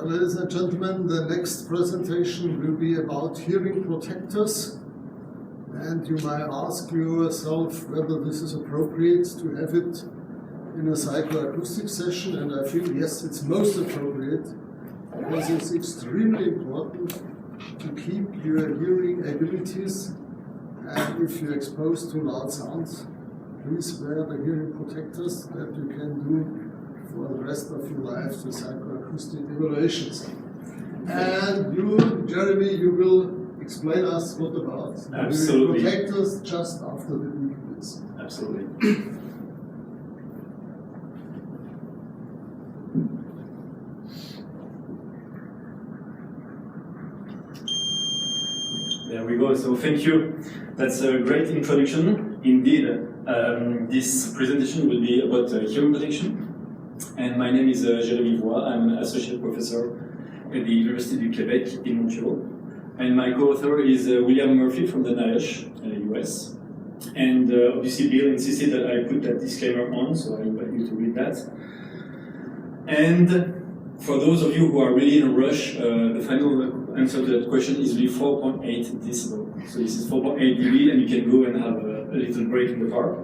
ladies and gentlemen, the next presentation will be about hearing protectors. And you might ask yourself whether this is appropriate to have it in a psychoacoustic session, and I feel yes, it's most appropriate because it's extremely important to keep your hearing abilities, and if you're exposed to loud sounds, please wear the hearing protectors that you can do for the rest of your life the psychoacoustic evaluations. And you, Jérémie, you will explain us what about Absolutely. The hearing protectors just after the beginning. Absolutely. There we go. So thank you. That's a great introduction. Indeed, this presentation will be about hearing protection. And my name is Jérémie Voix. I'm an associate professor at the University du Québec in Montreal. And my co-author is William Murphy from the NIOSH, US. And obviously Bill insisted that I put that disclaimer on, so I invite you to read that. And for those of you who are really in a rush, the final answer to that question is really 4.8 decibel. So this is 4.8 dB, and you can go and have a little break in the car.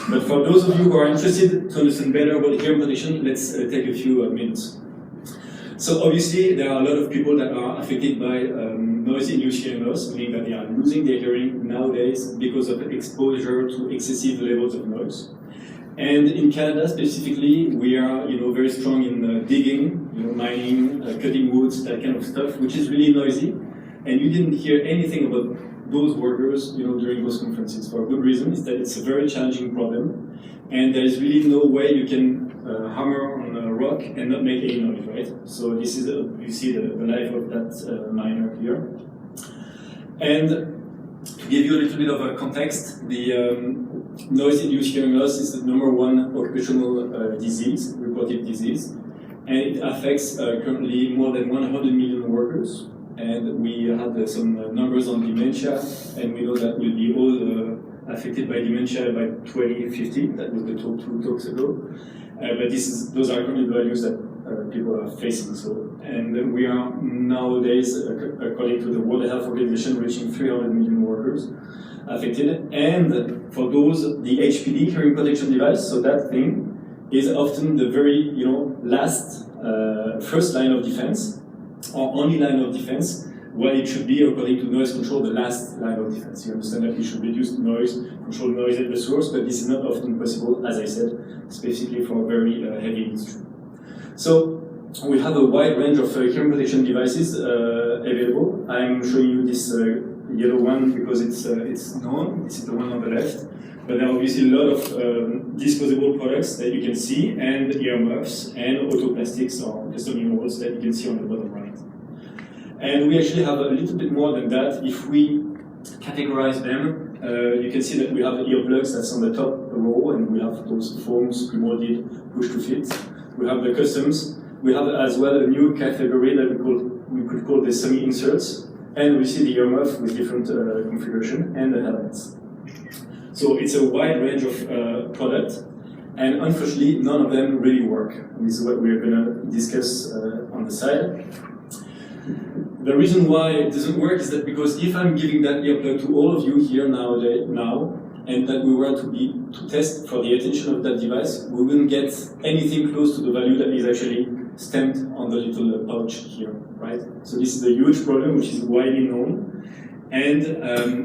But for those of you who are interested to understand better about hearing protection, let's take a few minutes. So obviously, there are a lot of people that are affected by noise-induced hearing loss, meaning that they are losing their hearing nowadays because of exposure to excessive levels of noise. And in Canada specifically, we are very strong in digging, mining, cutting woods, that kind of stuff, which is really noisy. And you didn't hear anything about those workers during those conferences for a good reason, is that it's a very challenging problem. And there is really no way you can hammer on a rock and not make any noise, right? So this is, you see the life of that miner here. And to give you a little bit of a context, the noise-induced hearing loss is the #1 occupational disease, reported disease, and it affects currently more than 100 million workers. And we had some numbers on dementia, and we know that we'll be all affected by dementia by 2050. That was the talk 2 talks ago. But those are currently the values that people are facing. So, and we are nowadays, according to the World Health Organization, reaching 300 million workers affected. And for those, the HPD, hearing protection device, so that thing is often the very last, first line of defense, or only line of defense, while it should be, according to noise control, the last line of defense. You understand that we should reduce noise, control noise at the source, but this is not often possible, as I said, specifically for a very heavy industry. So we have a wide range of hearing protection devices available. I'm showing you this yellow one because it's known. This is the one on the left. But there are obviously a lot of disposable products that you can see, and earmuffs, and autoplastics or custom earwolves that you can see on the bottom right. And we actually have a little bit more than that. If we categorize them, you can see that we have the earplugs that's on the top row, and we have those foams, pre-molded, push-to-fit. We have the customs. We have as well a new category that we could call the semi-inserts, and we see the earmuff with different configuration and the helmets. So it's a wide range of products, and unfortunately, none of them really work. And this is what we're going to discuss on the side. The reason why it doesn't work is that because if I'm giving that earplug to all of you here now, and that we were to test for the attention of that device, we wouldn't get anything close to the value that is actually stamped on the little pouch here, right? So this is a huge problem, which is widely known. And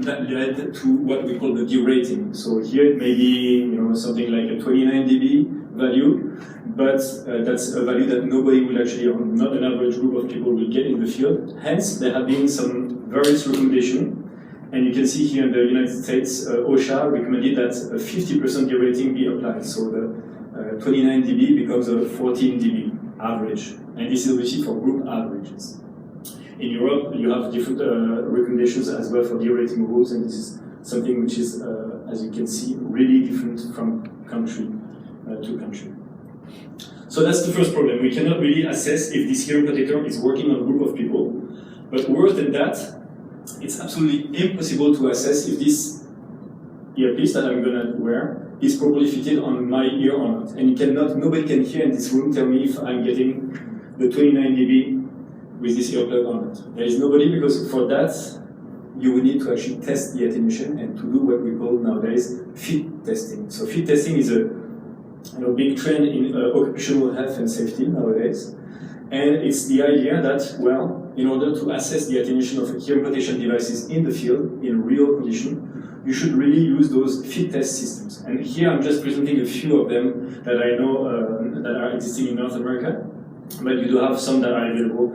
that led to what we call the derating. So here it may be something like a 29 dB value, but that's a value that nobody will actually, or not an average group of people will get in the field. Hence, there have been some various recommendations. And you can see here in the United States, OSHA recommended that a 50% derating be applied. So the 29 dB becomes a 14 dB average. And this is obviously for group averages. In Europe, you have different recommendations as well for derating rules, and this is something which is, as you can see, really different from country to country. So that's the first problem. We cannot really assess if this hearing protector is working on a group of people. But worse than that, it's absolutely impossible to assess if this earpiece that I'm going to wear is properly fitted on my ear or not. And nobody can hear in this room tell me if I'm getting the 29 dB with this earplug or not. There is nobody, because for that you will need to actually test the attenuation and to do what we call nowadays fit testing. So fit testing is a big trend in occupational health and safety nowadays. And it's the idea that, well, in order to assess the attenuation of hearing protection devices in the field, in real condition, you should really use those fit test systems. And here I'm just presenting a few of them that I know that are existing in North America, but you do have some that are available.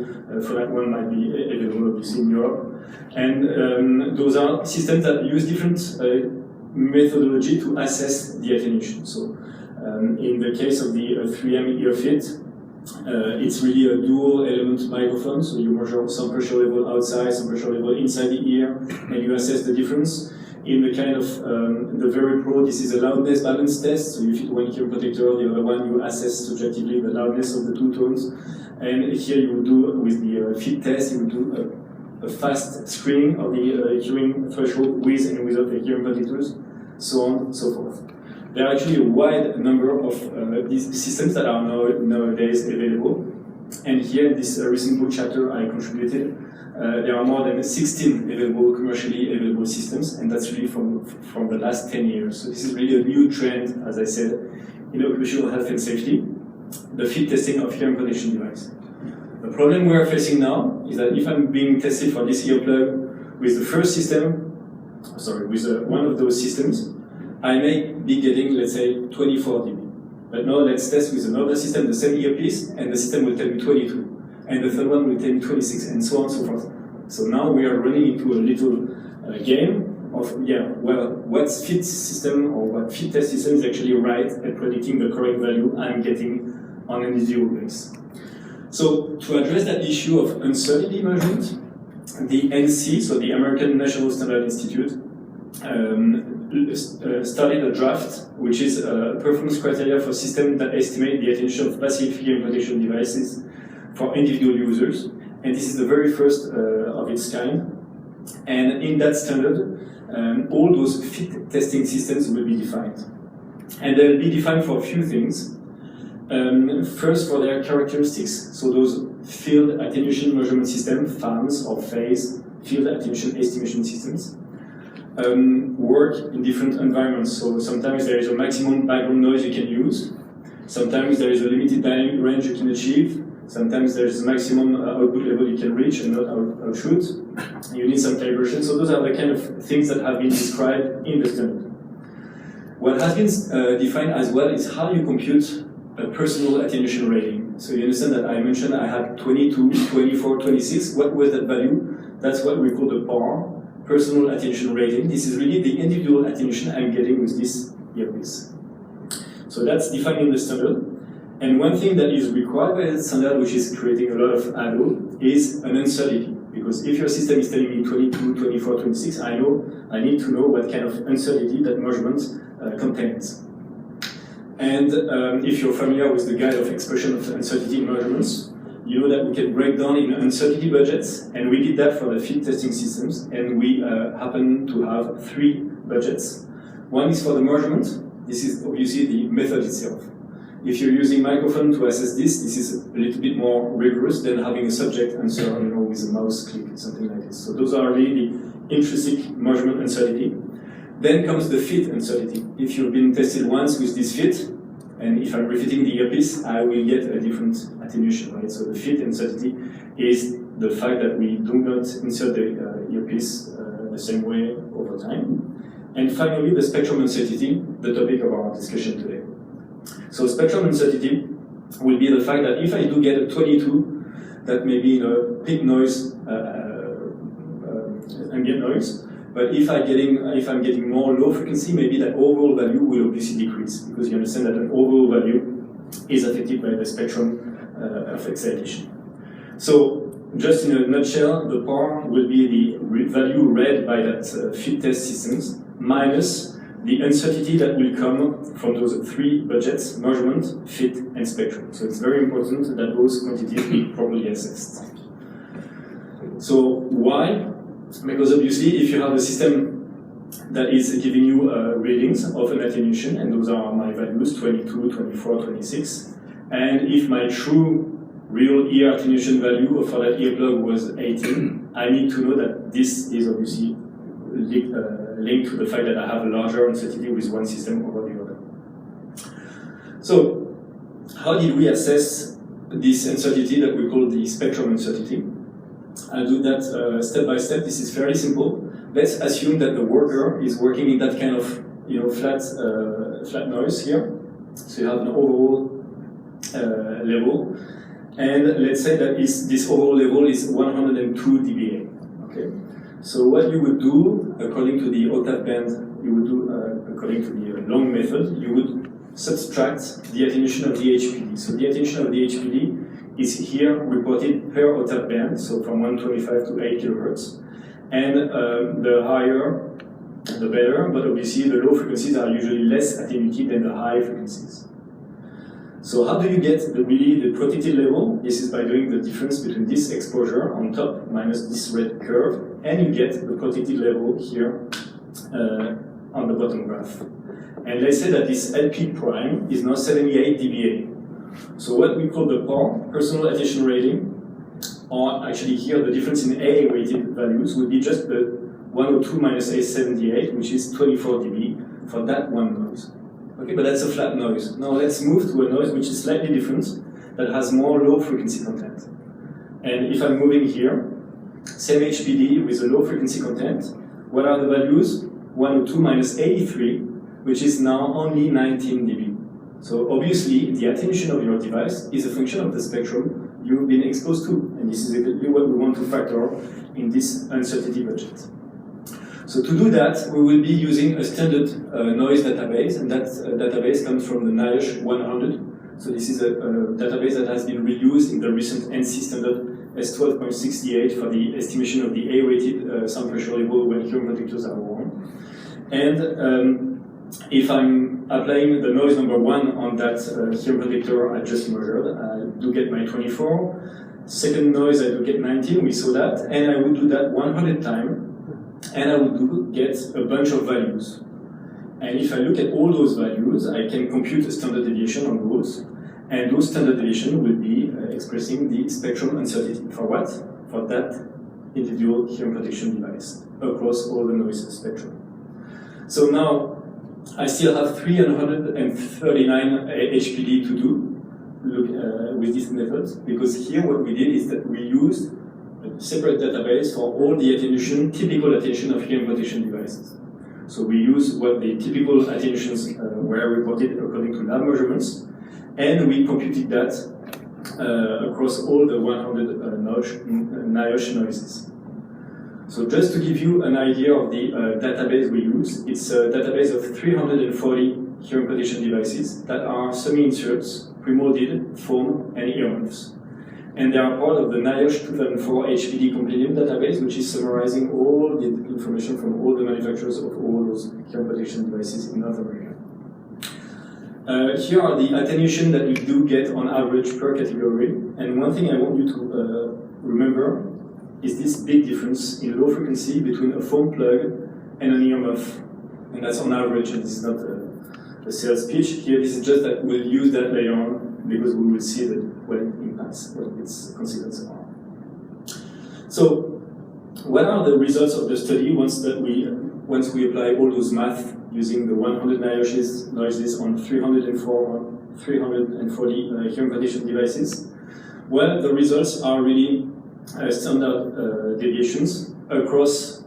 For that one might be available obviously in Europe. And those are systems that use different methodology to assess the attenuation. So in the case of the 3M EarFit, it's really a dual element microphone, so you measure some pressure level outside, some pressure level inside the ear, and you assess the difference. In the kind of the Very Pro, this is a loudness balance test, so you fit one hearing protector, the other one you assess subjectively the loudness of the two tones. And here you will do, with the fit test, you will do a fast screening of the hearing threshold with and without the hearing protectors, so on and so forth. There are actually a wide number of these systems that are nowadays available. And here in this recent book chapter I contributed, there are more than 16 commercially available systems, and that's really from the last 10 years. So this is really a new trend, as I said, in occupational health and safety, the fit testing of hearing protection device. The problem we are facing now is that if I'm being tested for this earplug with the first system, with one of those systems, I may be getting, let's say, 24 dB. But now let's test with another system, the same earpiece, and the system will tell me 22. And the third one will tell me 26, and so on and so forth. So now we are running into a little game of, what fit system or what fit test system is actually right at predicting the correct value I'm getting on an individual base. So to address that issue of uncertainty measurement, the ANSI, so the American National Standard Institute, started a draft, which is a performance criteria for systems that estimate the attenuation of passive hearing protection devices for individual users. And this is the very first of its kind. And in that standard, all those fit testing systems will be defined. And they'll be defined for a few things. First, for their characteristics. So those field attenuation measurement systems, FAMs or phase field attenuation estimation systems, work in different environments. So sometimes there is a maximum background noise you can use. Sometimes there is a limited dynamic range you can achieve. Sometimes there is a maximum output level you can reach and not outshoot. You need some calibration. So those are the kind of things that have been described in the standard. What has been defined as well is how you compute a personal attenuation rating. So you understand that I mentioned I had 22, 24, 26. What was that value? That's what we call the PAR, personal attenuation rating. This is really the individual attenuation I'm getting with this earpiece. So that's defined in the standard. And one thing that is required by the standard, which is creating a lot of ado, is an uncertainty. Because if your system is telling me 22, 24, 26, I need to know what kind of uncertainty that measurement contains. And if you're familiar with the guide of expression of uncertainty in measurements, you know that we can break down in uncertainty budgets, and we did that for the fit testing systems, and we happen to have 3 budgets. One is for the measurement. This is obviously the method itself. If you're using microphone to assess this is a little bit more rigorous than having a subject answer, with a mouse click, something like this. So those are really the intrinsic measurement uncertainty. Then comes the fit uncertainty. If you've been tested once with this fit, and if I'm refitting the earpiece, I will get a different attenuation, right? So the fit uncertainty is the fact that we do not insert the earpiece the same way over time. And finally, the spectrum uncertainty, the topic of our discussion today. So spectrum uncertainty will be the fact that if I do get a 22, that may be in a peak noise, ambient noise, but if I'm getting more low frequency, maybe that overall value will obviously decrease, because you understand that an overall value is affected by the spectrum of excitation. So just in a nutshell, the PAR will be the value read by that fit test systems minus the uncertainty that will come from those 3 budgets: measurement, fit, and spectrum. So it's very important that those quantities be properly assessed. So why? Because obviously if you have a system that is giving you readings of an attenuation, and those are my values, 22, 24, 26, and if my true real ear attenuation value for that earplug was 18, I need to know that this is obviously linked to the fact that I have a larger uncertainty with one system over the other. So, how did we assess this uncertainty that we call the spectrum uncertainty? I'll do that step by step. This is fairly simple. Let's assume that the worker is working in that kind of flat noise here. So you have an overall level, and let's say that this overall level is 102 dBA. Okay. So what you would do, according to the octave band, you would do according to the long method, you would subtract the attenuation of the HPD. So the attenuation of the HPD is here reported per octave band, so from 125 to 8 kilohertz. And the higher, the better, but obviously the low frequencies are usually less attenuated than the high frequencies. So how do you get the protected level? This is by doing the difference between this exposure on top minus this red curve, and you get the protected level here on the bottom graph. And let's say that this LP prime is now 78 dBA. So what we call the PAR, personal attention rating, or actually here the difference in A weighted values would be just the 102 minus A78, which is 24 dB for that one noise. Okay, but that's a flat noise. Now let's move to a noise which is slightly different, that has more low frequency content. And if I'm moving here, same HPD with a low frequency content, what are the values? 102 minus 83, which is now only 19 dB. So obviously the attenuation of your device is a function of the spectrum you've been exposed to, and this is exactly what we want to factor in this uncertainty budget. So to do that, we will be using a standard noise database, and that database comes from the NIOSH 100. So this is a database that has been reused in the recent ANSI standard S12.68 for the estimation of the A-weighted sound pressure level when hearing protectors are worn. And if I'm applying the noise number 1 on that hearing protector I just measured, I do get my 24. Second noise, I do get 19, we saw that, and I would do that 100 times. And I would get a bunch of values. And if I look at all those values, I can compute a standard deviation on those. And those standard deviation will be expressing the spectrum uncertainty. For what? For that individual hearing protection device across all the noise spectrum. So now I still have 339 HPD to do with this method, because here what we did is that we used a separate database for all the attenuation, typical attenuation of hearing protection devices. So we use what the typical attenuations were reported according to lab measurements, and we computed that across all the 100 NIOSH noises. So just to give you an idea of the database we use, it's a database of 340 hearing protection devices that are semi-inserts, pre-molded, foam, and earmuffs. And they are part of the NIOSH 2004 HPD Compendium database, which is summarizing all the information from all the manufacturers of all those hearing protection devices in North America. Here are the attenuation that we do get on average per category. And one thing I want you to remember is this big difference in low frequency between a foam plug and an earmuff. And that's on average, and this is not a sales pitch. Here, this is just that we'll use that later on, because we will see that what it impacts, what its consequences are. So, what are the results of the study once we apply all those math using the 100 noises on 340 hearing protection devices? Well, the results are really standard deviations across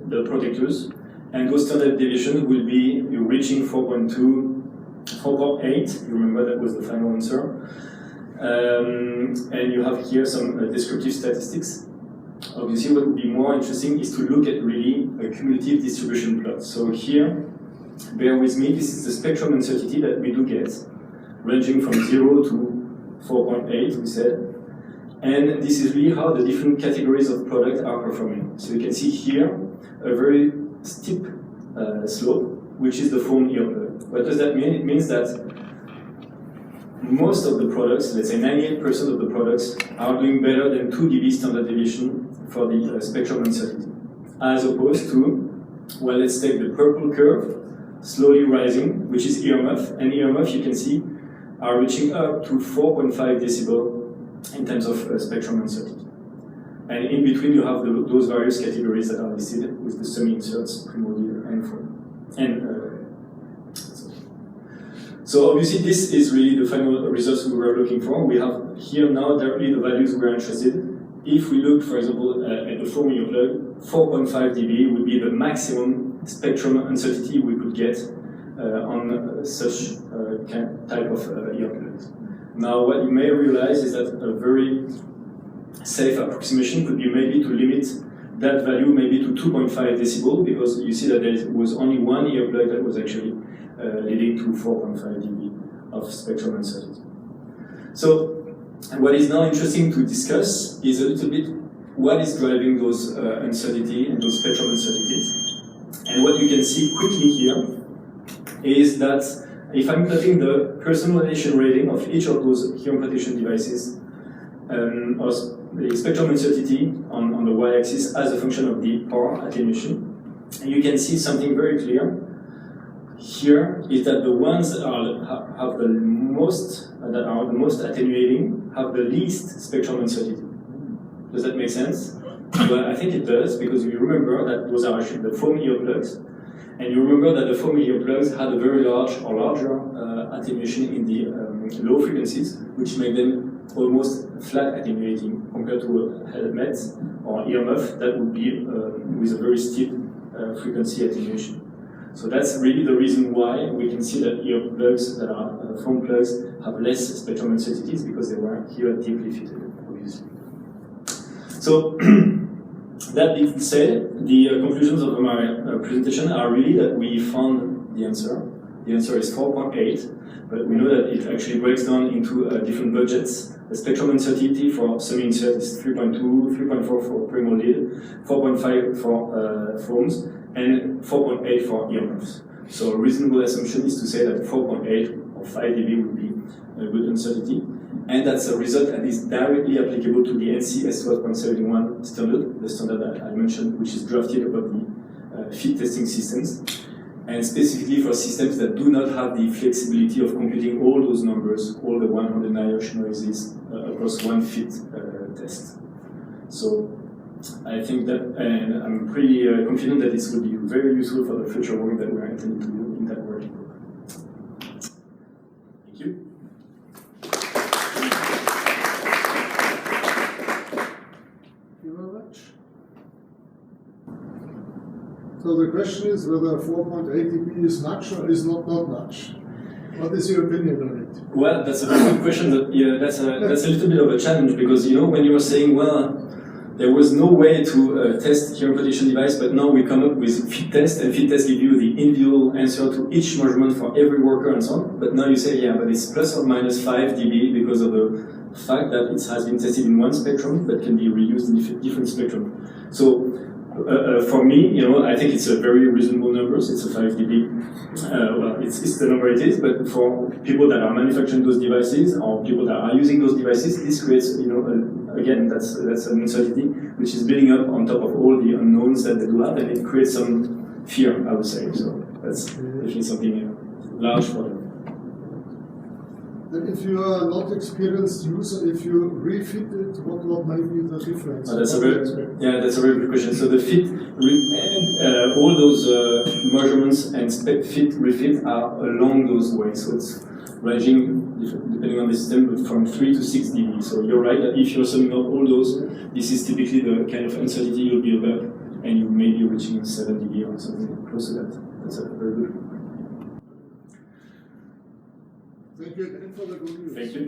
the protectors, and those standard deviations will be reaching 4.2, 4.8, you remember that was the final answer. And you have here some descriptive statistics. Obviously, what would be more interesting is to look at really a cumulative distribution plot. So here, bear with me, this is the spectrum uncertainty that we do get, ranging from 0 to 4.8, we said. And this is really how the different categories of product are performing. So you can see here a very steep slope, which is the foam earplug. What does that mean? It means that most of the products, let's say 98% of the products, are doing better than 2 dB standard deviation for the spectrum uncertainty. As opposed to, well, let's take the purple curve, slowly rising, which is earmuff. And earmuff, you can see, are reaching up to 4.5 decibel in terms of spectrum uncertainty. And in between, you have those various categories that are listed with the semi-inserts, primordial, and so obviously, this is really the final results we were looking for. We have here now directly the values we are interested in. If we look, for example, at the 4 million plug, 4.5 dB would be the maximum spectrum uncertainty we could get on such type of earplugs. Now, what you may realize is that a very safe approximation could be maybe to limit that value maybe to 2.5 decibel, because you see that there was only one earplug that was actually leading to 4.5 dB of spectrum uncertainty. So, what is now interesting to discuss is a little bit what is driving those uncertainty and those spectrum uncertainties. And what you can see quickly here is that if I'm plotting the personalization rating of each of those hearing protection devices, or the spectrum uncertainty on the y-axis as a function of the power attenuation, and you can see something very clear here is that the ones that are the most attenuating have the least spectrum uncertainty. Does that make sense? Well, I think it does, because you remember that those are actually the foam earplugs, and you remember that the foam earplugs had a very large or larger attenuation in the low frequencies, which make them almost flat attenuating compared to a helmet or earmuff that would be with a very steep frequency attenuation. So that's really the reason why we can see that earplugs that are foam plugs have less spectrum uncertainties, because they were here deeply fitted, obviously. So that being said, the conclusions of my presentation are really that we found the answer. The answer is 4.8, but we know that it actually breaks down into different budgets. The spectrum uncertainty for semi-insert is 3.2, 3.4 for primordial, 4.5 for foams, and 4.8 for earmuffs. So a reasonable assumption is to say that 4.8 or 5 dB would be a good uncertainty. And that's a result that is directly applicable to the ANSI S12.71 standard, the standard that I mentioned, which is drafted about the fit testing systems, and specifically for systems that do not have the flexibility of computing all those numbers, all the 100 noises across one fit test. So I think that, and I'm pretty confident that this will be very useful for the future work that we are intending to do in that working group. Thank you. Thank you very much. So the question is whether 4.8 dB is much or is not much. What is your opinion on it? Well, that's a very good question. That's a little bit of a challenge, because when you were saying, well, there was no way to test hearing protection device, but now we come up with fit test, and fit test give you the individual answer to each measurement for every worker and so on. But now you say, yeah, but it's plus or minus 5 dB because of the fact that it has been tested in one spectrum, but can be reused in different spectrum. So for me, I think it's a very reasonable number. It's a 5 dB. Well, it's the number it is, but for people that are manufacturing those devices or people that are using those devices, this creates, again, that's an uncertainty which is building up on top of all the unknowns that they do have, and it creates some fear, I would say. So that's definitely something large for them. Then if you are not experienced user, if you refit it, what might be the difference? That's a very good question. So the fit, all those measurements and fit, refit are along those ways. So it's ranging, depending on the system, from 3 to 6 dB. So you're right that if you're summing up all those, this is typically the kind of uncertainty you'll be above, and you may be reaching 7 dB or something close to that. That's a very good one. Thank you again for the good news. Thank you.